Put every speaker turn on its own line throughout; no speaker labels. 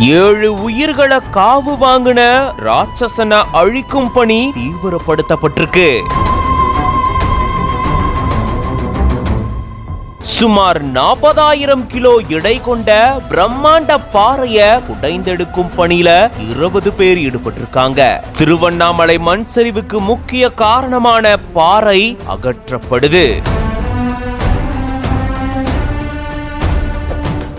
7 உயிர்களை காவு வாங்கின ராட்சசனை அழிக்கும் பணி தீவிரப்படுத்தப்பட்டிருக்கு. சுமார் 40,000 கிலோ எடை கொண்ட பிரம்மாண்ட பாறைய குடைந்தெடுக்கும் பணியில 20 பேர் ஈடுபட்டிருக்காங்க. திருவண்ணாமலை மண் சரிவுக்கு முக்கிய காரணமான பாறை அகற்றப்படுது.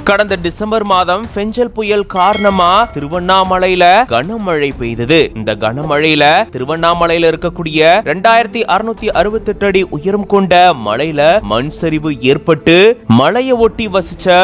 கடந்த டிசம்பர் மாதம் பெஞ்சல் புயல் காரணமா திருவண்ணாமலையில கனமழை பெய்தது. இந்த கனமழையில திருவண்ணாமலையில இருக்கக்கூடிய 2668 அடி உயரம் கொண்ட மலையில மண் சரிவு ஏற்பட்டு மலையை ஒட்டி வசிச்ச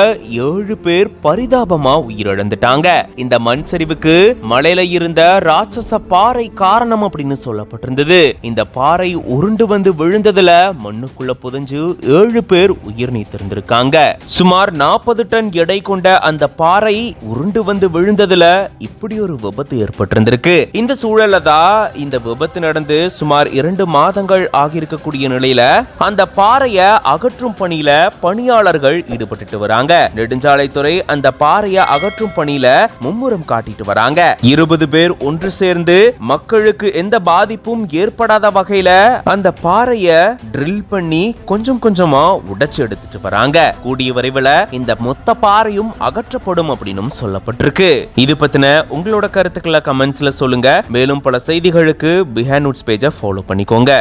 7 பேர் பரிதாபமா உயிரிழந்துட்டாங்க. இந்த மண் சரிவுக்கு மலையில இருந்த ராட்சச பாறை காரணம் அப்படின்னு சொல்லப்பட்டிருந்தது. இந்த பாறை உருண்டு வந்து விழுந்ததுல மண்ணுக்குள்ள புதைஞ்சு 7 பேர் உயிர் நீத்திருந்திருக்காங்க. சுமார் 40 டன் எடை கொண்ட அந்த பாறை உருண்டு வந்து விழுந்ததுல இப்படி ஒரு விபத்து ஏற்பட்டிருந்திருக்கு. இந்த சூழல்ல தான் இந்த விபத்து நடந்து சுமார் 2 மாதங்கள் ஆகியிருக்கக்கூடிய நிலையில அந்த பாறையை அகற்றும் பணியில பணியாளர்கள் ஈடுபட்டு வராங்க. நெடுஞ்சாலைத்துறை அந்த பாறையை அகற்றும் பணியில மும்முரம் காட்டிட்டு வராங்க. 20 பேர் ஒன்று சேர்ந்து மக்களுக்கு எந்த பாதிப்பும் ஏற்படாத வகையில அந்த பாறையை ட்ரில் பண்ணி கொஞ்சம் கொஞ்சமா உடைச்சு எடுத்துட்டு வராங்க. கூடிய விரைவில் இந்த மொத்த பாறையும் அகற்றப்படும் அப்படின்னு சொல்லப்பட்டிருக்கு. இது பத்தின உங்களோட கருத்துக்களை கமெண்ட்ஸ்ல சொல்லுங்க. மேலும் பல செய்திகளுக்கு பிஹைண்ட் நோட்ஸ் பேஜை ஃபாலோ பண்ணிக்கோங்க.